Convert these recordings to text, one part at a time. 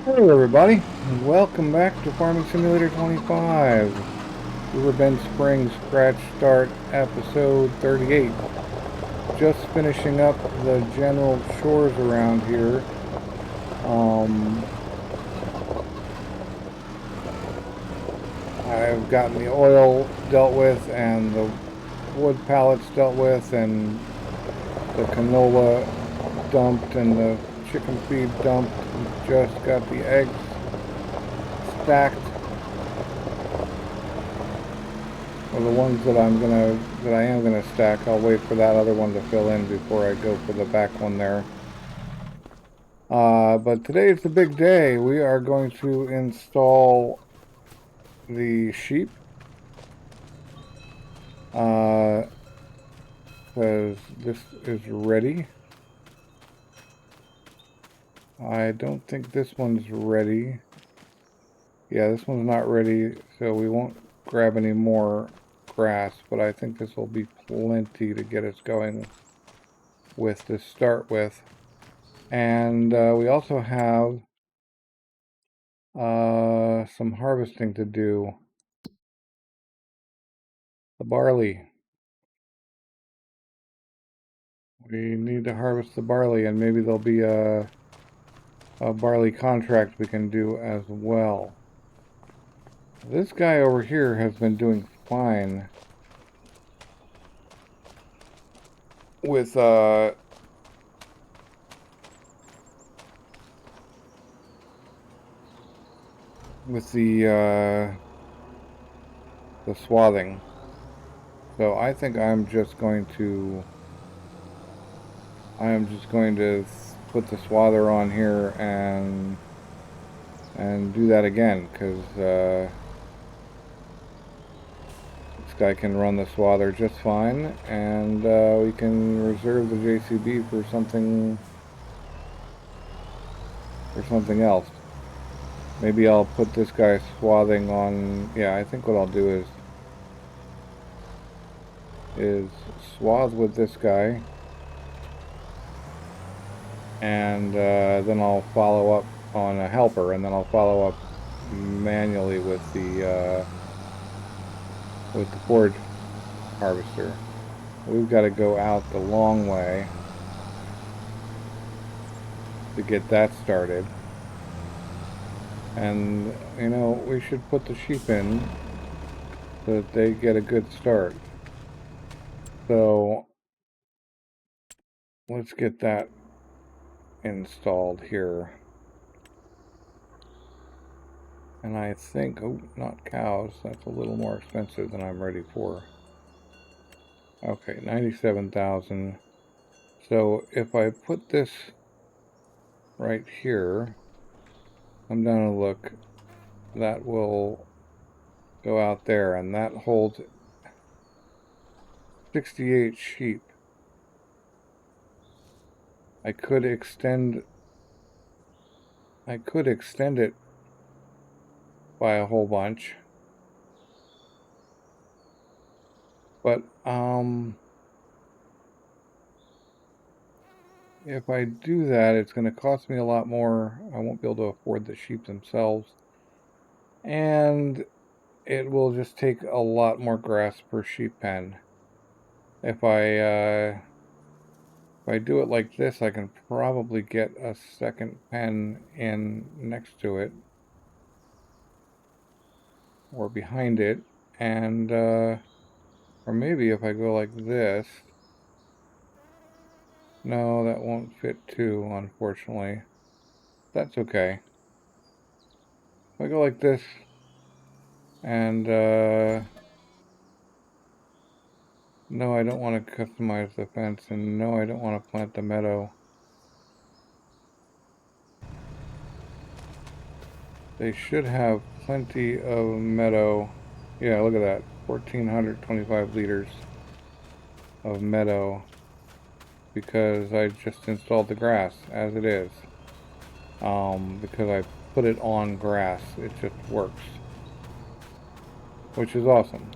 Hello everybody, and welcome back to Farming Simulator 25, Riverbend Spring Scratch Start episode 38. Just finishing up the general chores around here. I've gotten the oil dealt with and the wood pallets dealt with and the canola dumped and the chicken feed dumped. Just got the eggs stacked. Or the ones that I am gonna stack. I'll wait for that other one to fill in before I go for the back one there. But today is the big day. We are going to install the sheep. Because this is ready. I don't think this one's ready. Yeah, this one's not ready, so we won't grab any more grass, but I think this will be plenty to get us going with to start with. And we also have some harvesting to do. The barley. We need to harvest the barley, and maybe there'll be a barley contract we can do as well. This guy over here has been doing fine with the swathing. So I think I'm just going to put the swather on here and do that again, because this guy can run the swather just fine, and we can reserve the JCB for something else. Maybe I'll put this guy swathing on. Yeah, I think what I'll do is swath with this guy, and then I'll follow up on a helper, and then I'll follow up manually with the forage harvester. We've got to go out the long way to get that started. And, you know, we should put the sheep in so that they get a good start. So, let's get that installed here. And I think, oh, not cows, that's a little more expensive than I'm ready for. Okay, 97,000. So, if I put this right here, come down and look, that will go out there, and that holds 68 sheep. I could extend it by a whole bunch, but if I do that, it's going to cost me a lot more. I won't be able to afford the sheep themselves, and it will just take a lot more grass per sheep pen. If I do it like this, I can probably get a second pen in next to it or behind it, and or maybe if I go like this. No, that won't fit too, unfortunately. That's okay. If I go like this, and no, I don't want to customize the fence, and no, I don't want to plant the meadow. They should have plenty of meadow. Yeah, look at that. 1,425 liters of meadow, because I just installed the grass as it is. Because I put it on grass. It just works, which is awesome.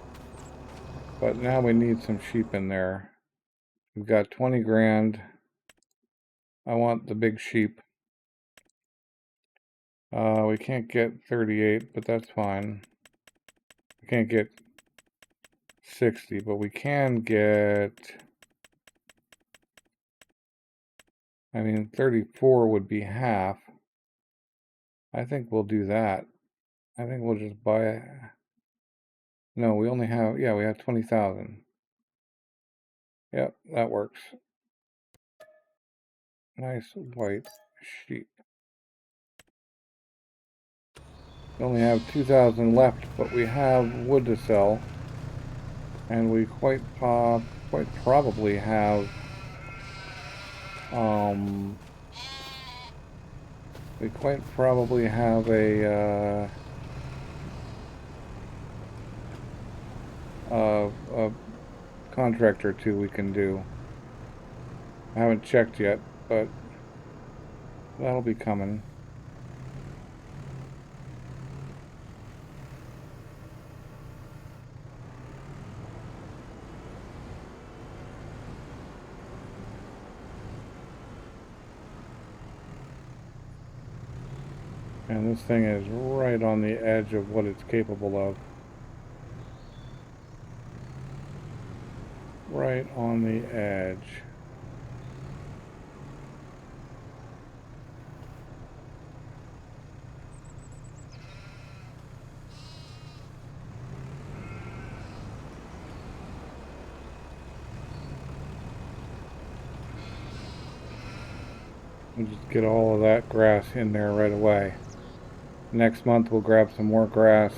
But now we need some sheep in there. We've got 20 grand. I want the big sheep. We can't get 38, but that's fine. We can't get 60, but we can get... I mean, 34 would be half. I think we'll do that. I think we'll just buy it. No, we only have... Yeah, we have 20,000. Yep, that works. Nice white sheep. We only have 2,000 left, but we have wood to sell. And we quite probably have... we quite probably have a contract or two we can do. I haven't checked yet, but that'll be coming. And this thing is right on the edge of what it's capable of. Right on the edge. We'll just get all of that grass in there right away. Next month we'll grab some more grass.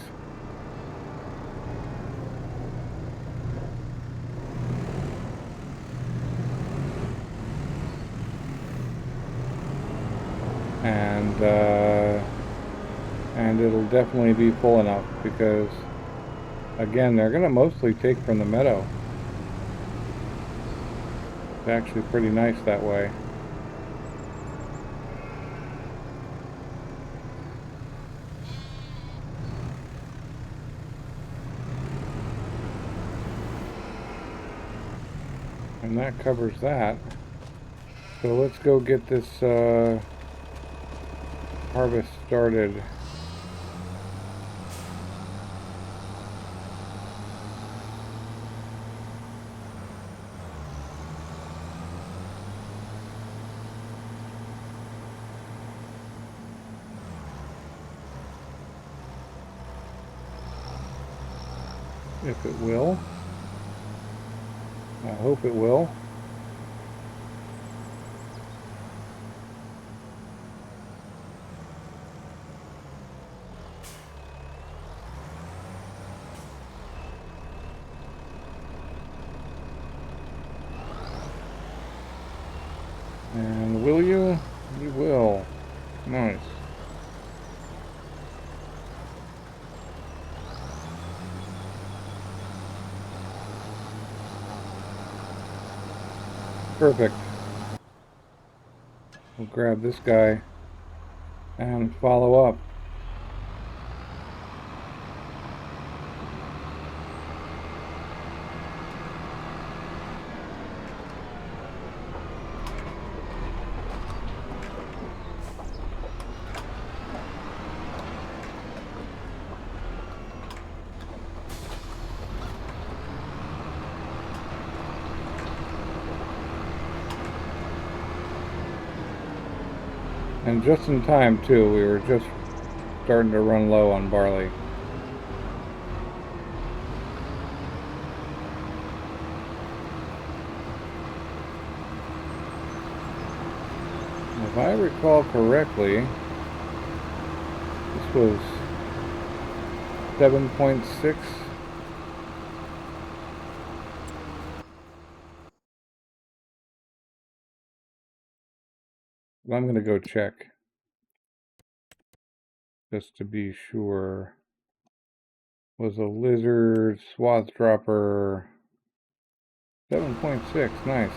And it'll definitely be full enough because, again, they're going to mostly take from the meadow. It's actually pretty nice that way. And that covers that. So let's go get this harvest started. If it will. I hope it will. And will you? You will. Nice. Perfect. We'll grab this guy and follow up. And just in time too, we were just starting to run low on barley. If I recall correctly, this was 7.6. I'm going to go check just to be sure. Was a lizard swath dropper 7.6. Nice.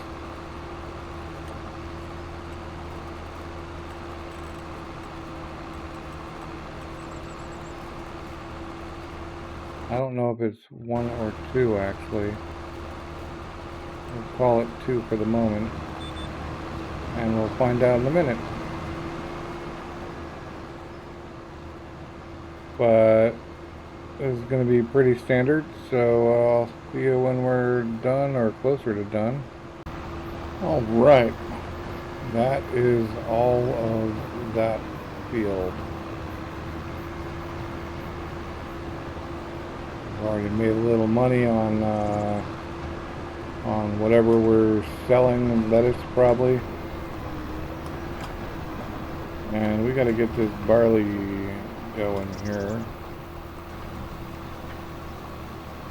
I don't know if it's 1 or 2 actually. We'll call it 2 for the moment. And we'll find out in a minute. but this is going to be pretty standard, so I'll see you when we're done or closer to done. All right, that is all of that field. We've already made a little money on whatever we're selling, lettuce probably. And we got to get this barley going here.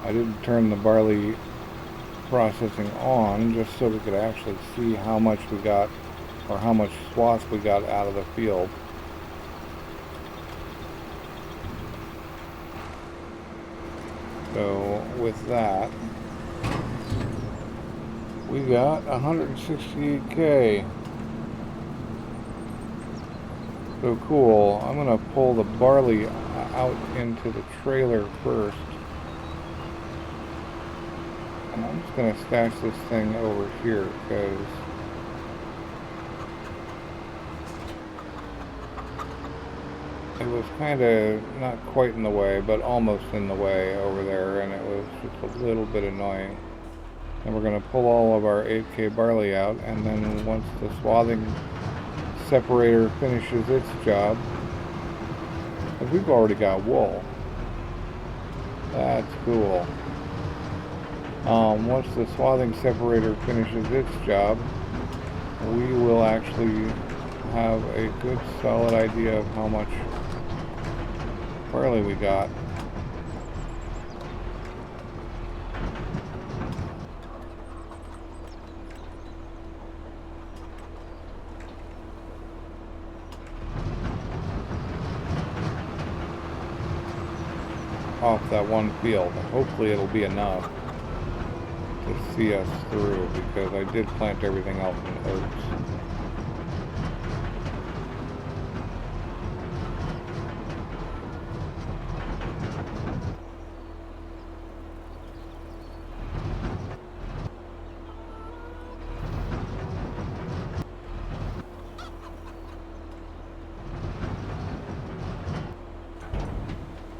I didn't turn the barley processing on just so we could actually see how much we got, or how much swath we got out of the field. So with that, we got 168K. So cool. I'm gonna pull the barley out into the trailer first. And I'm just gonna stash this thing over here because it was kind of not quite in the way, but almost in the way over there, and it was just a little bit annoying. And we're going to pull all of our 8K barley out, and then once the swathing separator finishes its job, because we've already got wool. That's cool. Once the swathing separator finishes its job, we will actually have a good solid idea of how much barley we got. Off that one field. Hopefully it'll be enough to see us through, because I did plant everything else in oats.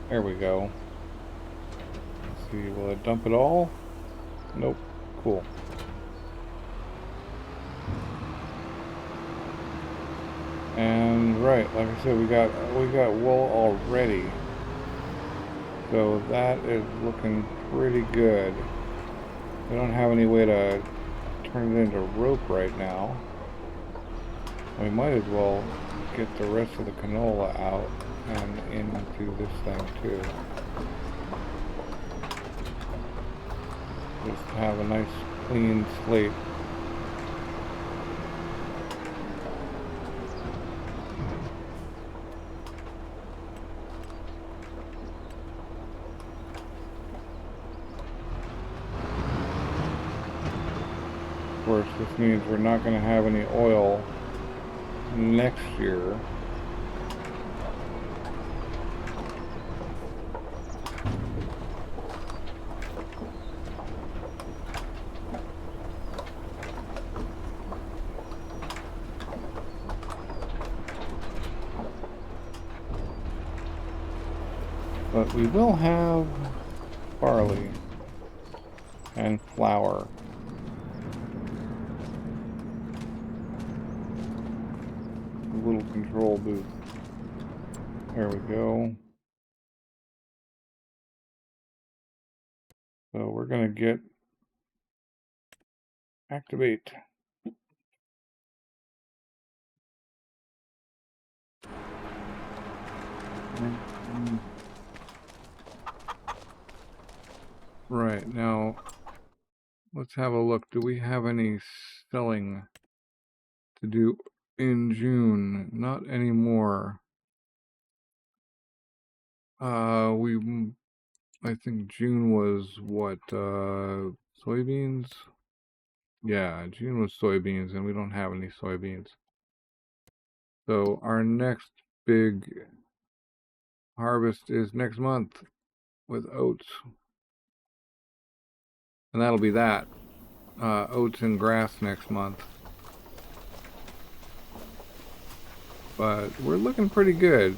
There we go. Let's see, will it dump it all? Nope. Cool. And right, like I said, we got wool already. So that is looking pretty good. We don't have any way to turn it into rope right now. We might as well get the rest of the canola out and into this thing too. Just have a nice clean slate. Of course, this means we're not going to have any oil next year. But we will have barley and flour. A little control booth. There we go. So we're going to get activate. Right, now let's have a look. Do we have any selling to do in June? Not anymore. I think June was what, soybeans? Yeah, June was soybeans, and we don't have any soybeans. So our next big harvest is next month with oats. And that'll be that. Oats and grass next month. But we're looking pretty good.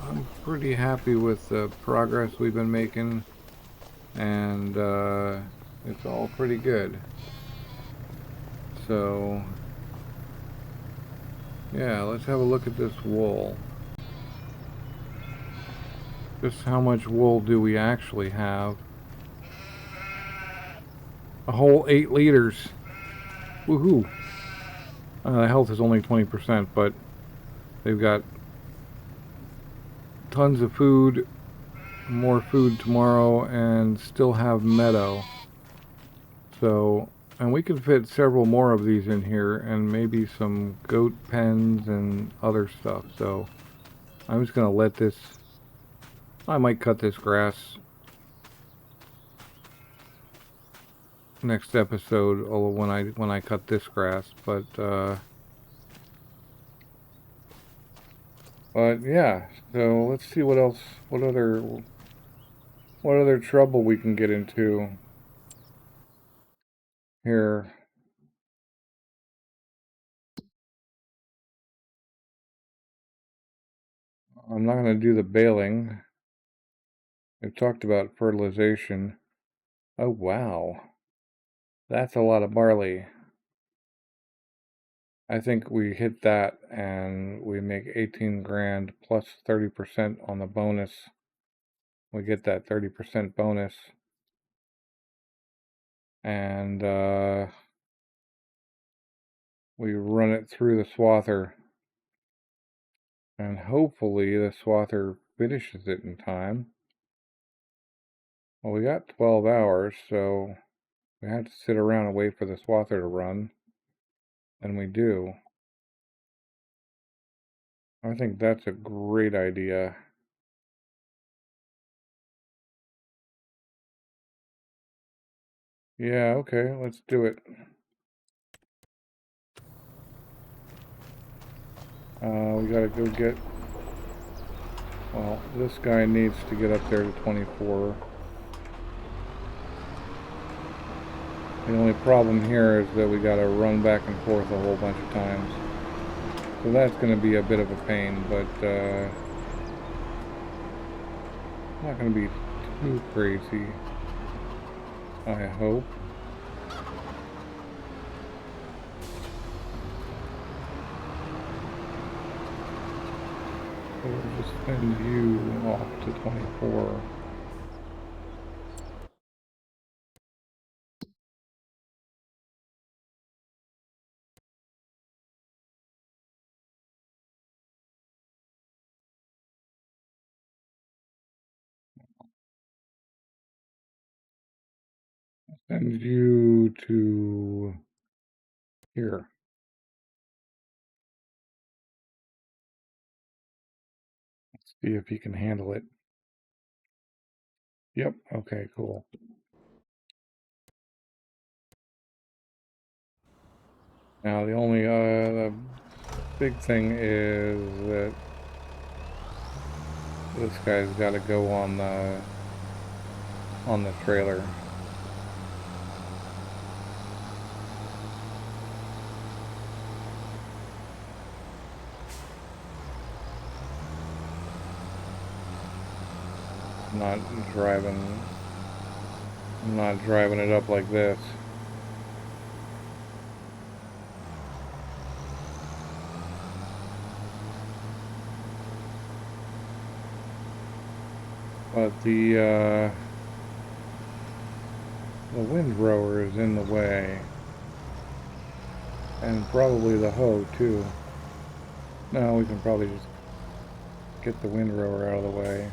I'm pretty happy with the progress we've been making, and it's all pretty good. So yeah, let's have a look at this wool. Just how much wool do we actually have? A whole 8 liters. Woohoo! The health is only 20%, but they've got tons of food, more food tomorrow, and still have meadow. So, and we can fit several more of these in here, and maybe some goat pens and other stuff. So I'm just gonna let this, I might cut this grass next episode, or when I cut this grass, but yeah, so let's see what else, what other trouble we can get into here. I'm not going to do the baling. We've talked about fertilization. Oh, wow. That's a lot of barley. I think we hit that and we make 18 grand plus 30% on the bonus. We get that 30% bonus. And we run it through the swather. And hopefully the swather finishes it in time. Well, we got 12 hours, so we have to sit around and wait for the swather to run. And we do. I think that's a great idea. Yeah, okay, let's do it. We gotta go get... Well, this guy needs to get up there to 24. The only problem here is that we gotta run back and forth a whole bunch of times. So that's gonna be a bit of a pain, but not gonna be too crazy, I hope. So we'll just send you off to 24. Send you to here. Let's see if he can handle it. Yep, okay, cool. Now the only the big thing is that this guy's got to go on the trailer. Not driving. I'm not driving it up like this. But the windrower is in the way, and probably the hoe too. No, we can probably just get the windrower out of the way,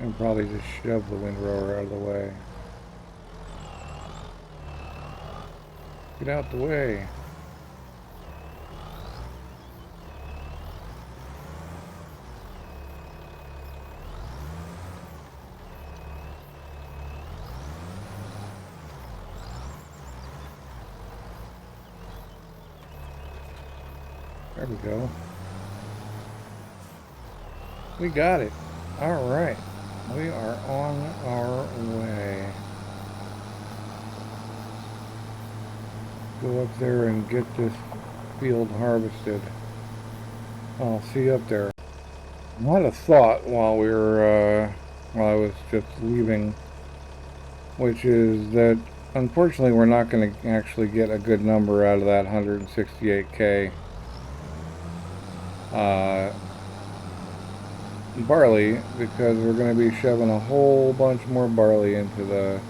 and probably just shove the windrower out of the way. Get out the way. There we go. We got it. All right. We are on our way. Go up there and get this field harvested. I'll see you up there. I had a thought while while I was just leaving, which is that unfortunately we're not going to actually get a good number out of that 168K barley, because we're going to be shoving a whole bunch more barley into the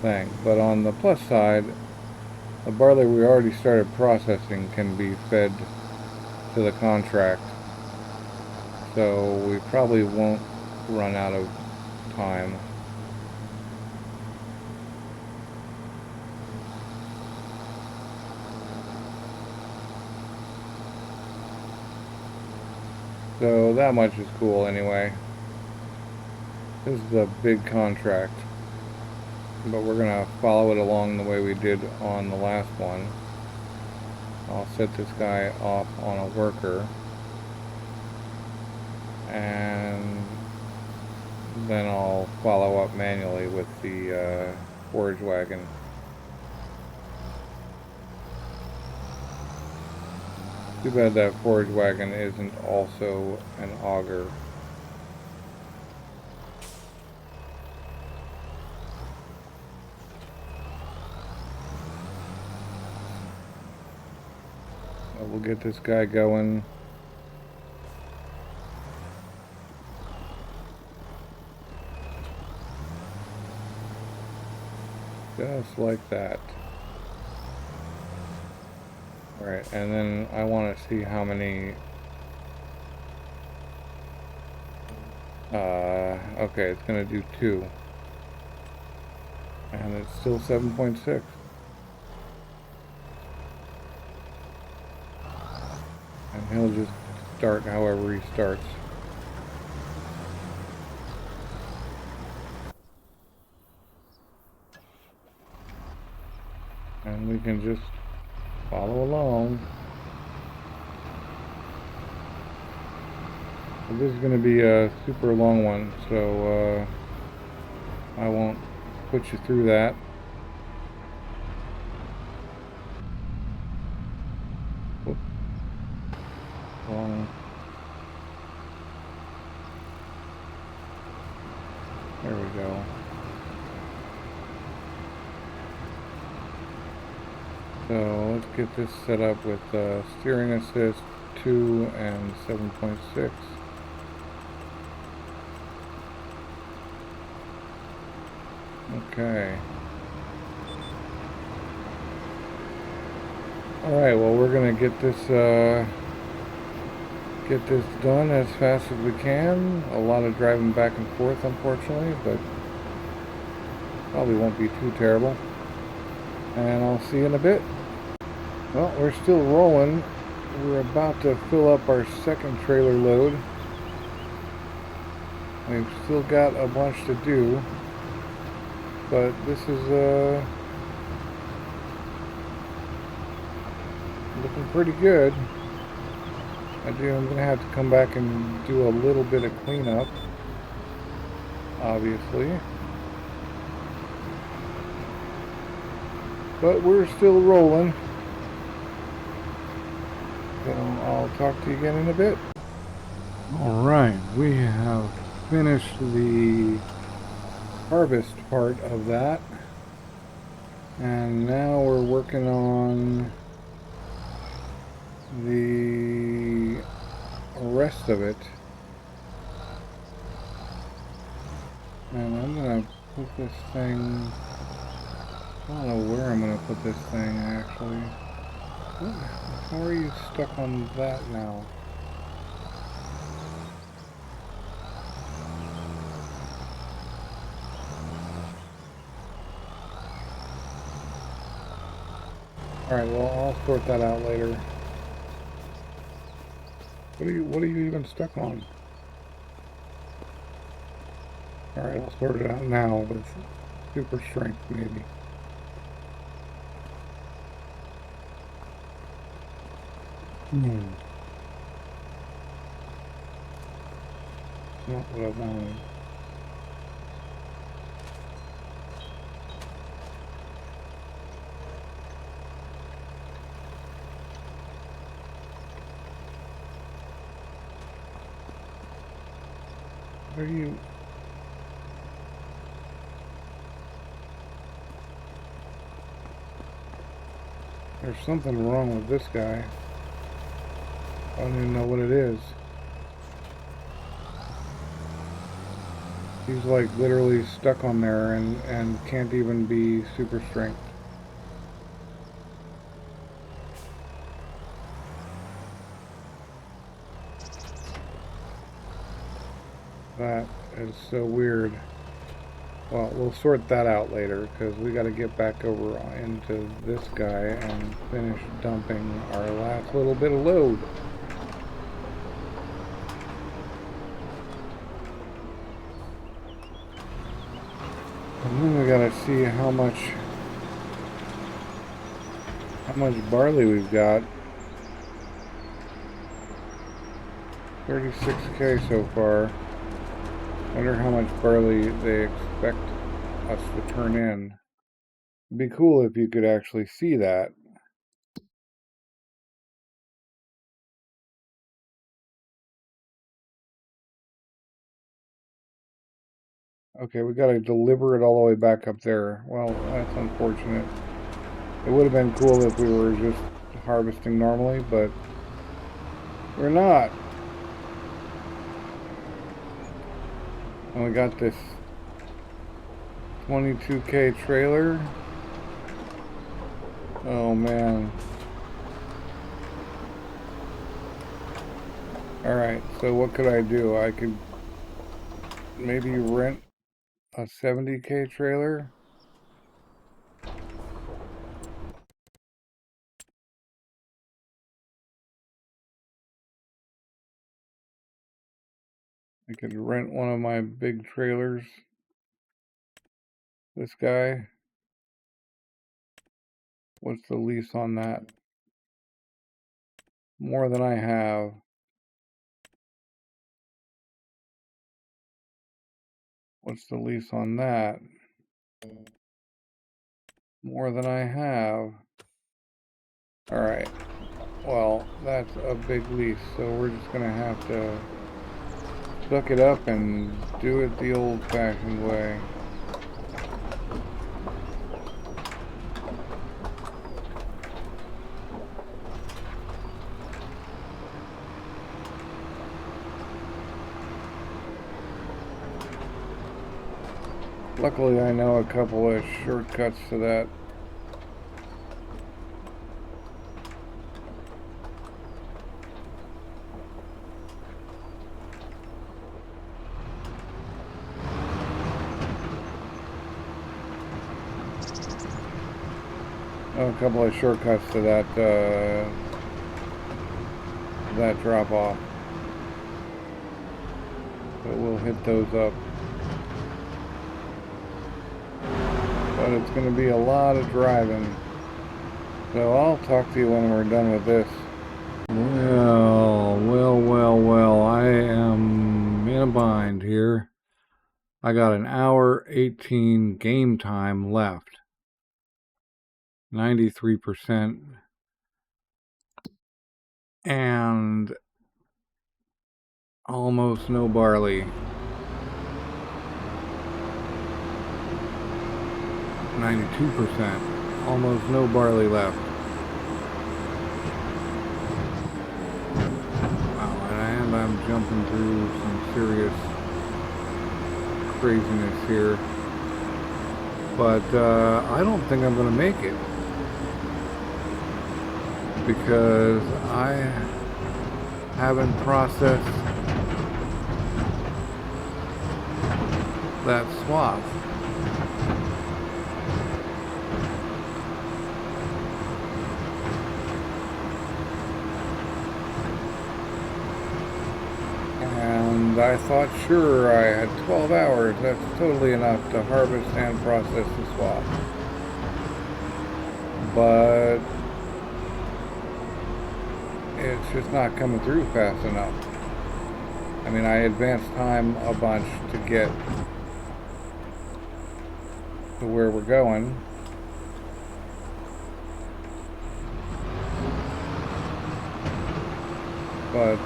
thing. But on the plus side, the barley we already started processing can be fed to the contract, so we probably won't run out of time. So that much is cool anyway. This is a big contract, but we're gonna follow it along the way we did on the last one. I'll set this guy off on a worker, and then I'll follow up manually with the forage wagon. Too bad that forage wagon isn't also an auger. We'll get this guy going. Just like that. Alright, and then I want to see how many... okay, it's going to do 2. And it's still 7.6. And he'll just start however he starts. And we can just follow along. This is going to be a super long one, so I won't put you through that. Long. There we go. So let's get this set up with steering assist 2 and 7.6. Okay. Alright, well, we're gonna get this done as fast as we can. A lot of driving back and forth, unfortunately, but probably won't be too terrible. And I'll see you in a bit. Well, we're still rolling. We're about to fill up our second trailer load. We've still got a bunch to do, but this is looking pretty good. I'm going to have to come back and do a little bit of cleanup, obviously. But we're still rolling. So I'll talk to you again in a bit. Alright, we have finished the harvest part of that. And now we're working on the rest of it. And I'm gonna put this thing, I don't know where I'm gonna put this thing actually. How are you stuck on that now? Alright, well, I'll sort that out later. What are you even stuck on? Alright, I'll sort it out now with super strength, maybe. Not what I wanted. What are you? There's something wrong with this guy. I don't even know what it is. He's like literally stuck on there and can't even be super strength. That is so weird. Well, we'll sort that out later because we got to get back over into this guy and finish dumping our last little bit of load. And then we got to see how much barley we've got. 36K so far. Wonder how much barley they expect us to turn in. It'd be cool if you could actually see that. Okay, we gotta deliver it all the way back up there. Well, that's unfortunate. It would have been cool if we were just harvesting normally, but we're not. And we got this 22K trailer. Oh man. Alright, so what could I do? I could maybe rent a 70K trailer. I could rent one of my big trailers. This guy. What's the lease on that? More than I have. What's the lease on that? More than I have. Alright. Well, that's a big lease, so we're just gonna have to suck it up and do it the old-fashioned way. Luckily, I know a couple of shortcuts to that. A couple of shortcuts to that drop off. But we'll hit those up. But it's going to be a lot of driving. So I'll talk to you when we're done with this. Well, I am in a bind here. I got an hour 18 game time left. 93%. And almost no barley. 92%. Almost no barley left. Wow, and I'm jumping through some serious craziness here. But I don't think I'm going to make it. Because I haven't processed that swath. And I thought, sure, I had 12 hours. That's totally enough to harvest and process the swath. But it's just not coming through fast enough. I mean, I advanced time a bunch to get to where we're going. But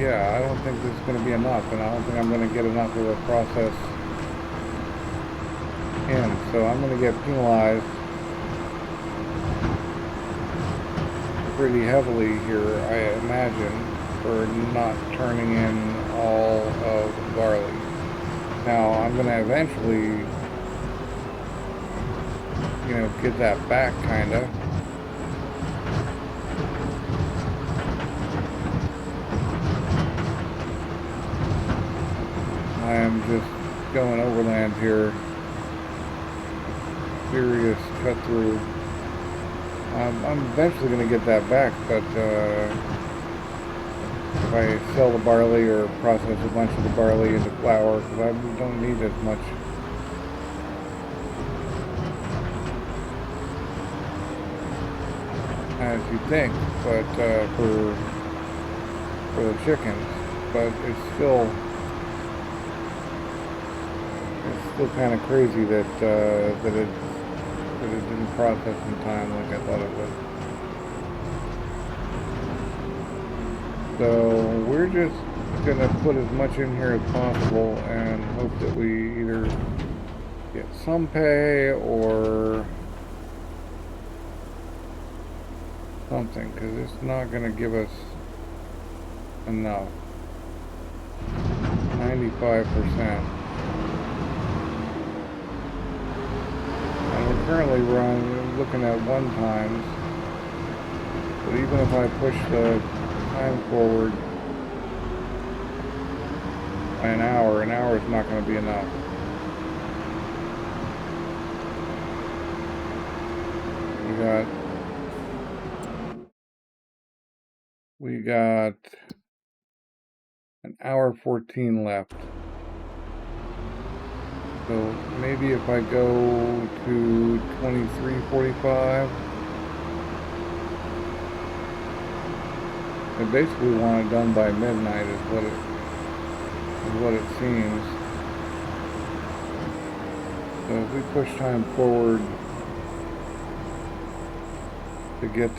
yeah, I don't think this is going to be enough, and I don't think I'm going to get enough of a process in. So I'm going to get penalized pretty heavily here, I imagine, for not turning in all of the barley. Now, I'm going to eventually, you know, get that back, kind of. I am just going overland here. Serious cut through. I'm eventually going to get that back, but if I sell the barley or process a bunch of the barley into flour, because I don't need as much as you think, but for the chickens, but it's still kind of crazy that that it didn't process in time like I thought it would. So we're just gonna put as much in here as possible and hope that we either get some pay or something, because it's not gonna give us enough. 95%. And we're currently looking at 1 times, but even if I push the time forward by an hour is not going to be enough. We got an hour 14 left. So maybe if I go to 23:45, I basically want it done by midnight is what it seems. So if we push time forward to get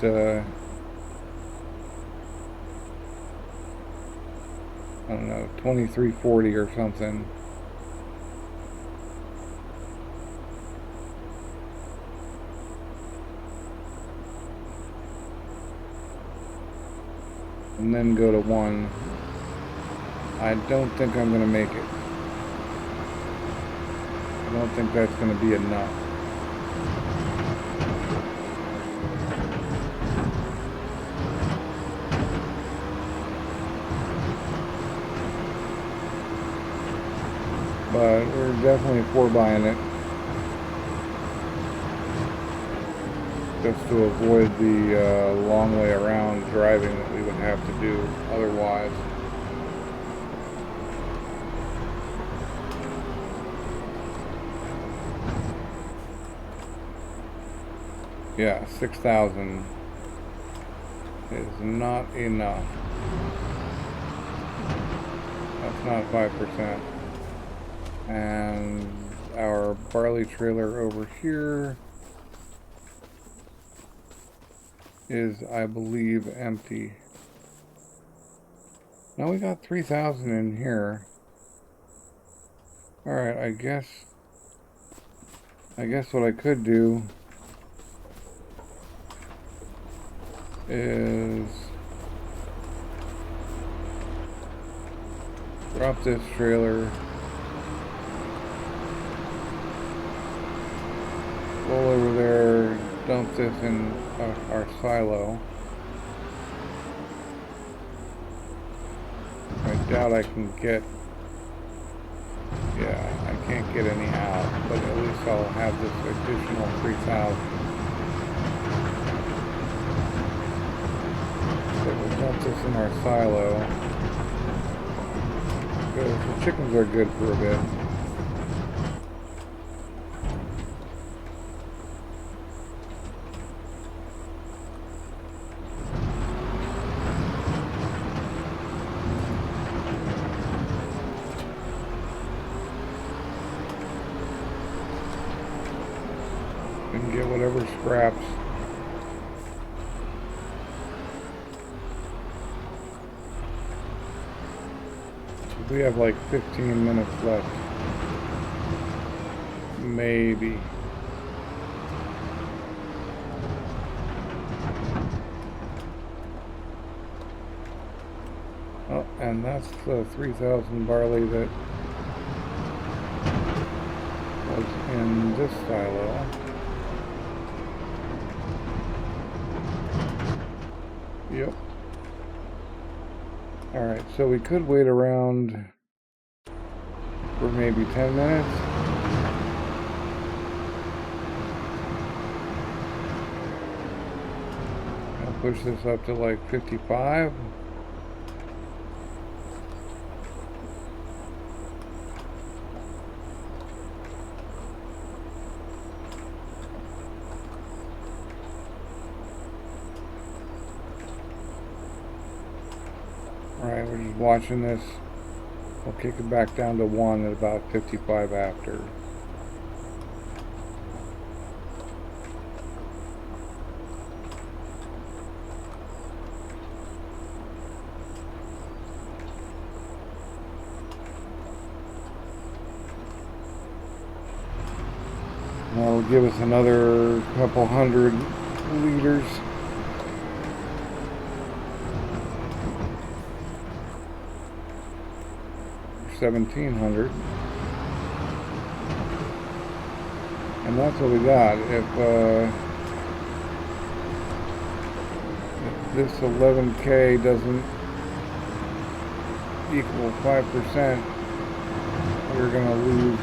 I don't know, 23:40 or something. And then go to 1. I don't think I'm going to make it. I don't think that's going to be enough. But we're definitely buying it. Just to avoid the long way around driving that we would have to do otherwise. Yeah, 6,000 is not enough. That's not 5%. And our barley trailer over here is, I believe, empty. Now we got 3,000 in here. Alright, I guess what I could do is drop this trailer, roll over there, dump this in our silo. I doubt I can get, yeah, I can't get any out, but at least I'll have this additional 3,000. So we'll dump this in our silo, because the chickens are good for a bit. And get whatever scraps. We have like 15 minutes left. Maybe. Oh, and that's the 3,000 barley that was in this silo. Yep. Alright, so we could wait around for maybe 10 minutes. I'll push this up to like 55. Alright, we're just watching this. We'll kick it back down to 1 at about 55 after. That'll give us another couple hundred liters. $1,700, and that's what we got. If this 11K doesn't equal 5%, we're gonna lose.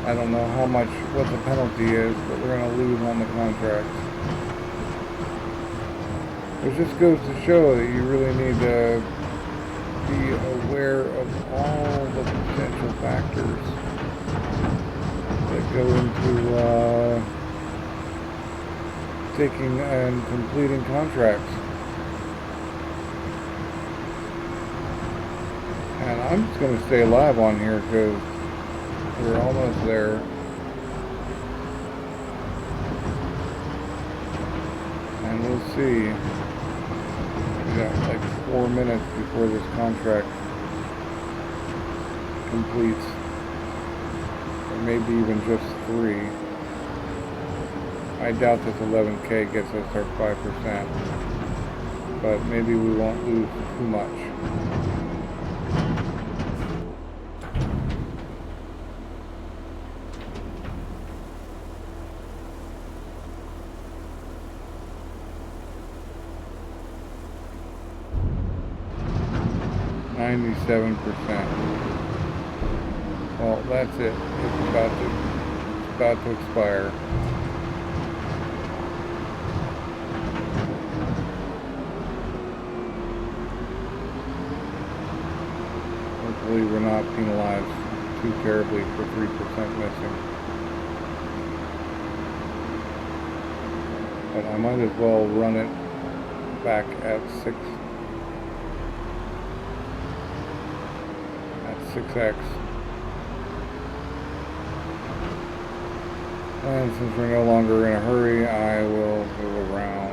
I don't know how much, what the penalty is, but we're gonna lose on the contract. It just goes to show that you really need to be aware of all the potential factors that go into taking and completing contracts. And I'm just going to stay alive on here because we're almost there. And we'll see. We got like 4 minutes before this contract completes, or maybe even just 3. I doubt this 11K gets us our 5%, but maybe we won't lose too much. $97%. Well, that's it. It's about to expire. Hopefully we're not penalized too terribly for 3% missing. But I might as well run it back at 6x. And since we're no longer in a hurry, I will go around.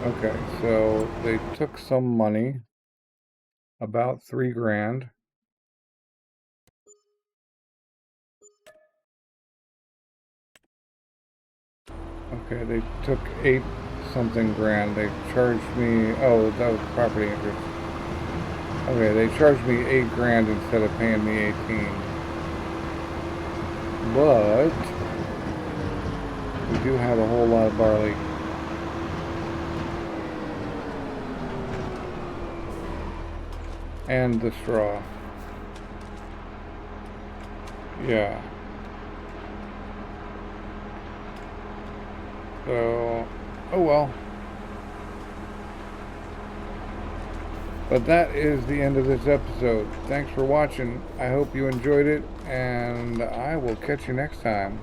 Okay, so they took some money, about $3,000. Okay, they took 8 something grand. They charged me, oh, that was property interest. Okay, they charged me $8,000 instead of paying me 18. But we do have a whole lot of barley. And the straw. Yeah. So, oh well. But that is the end of this episode. Thanks for watching. I hope you enjoyed it, and I will catch you next time.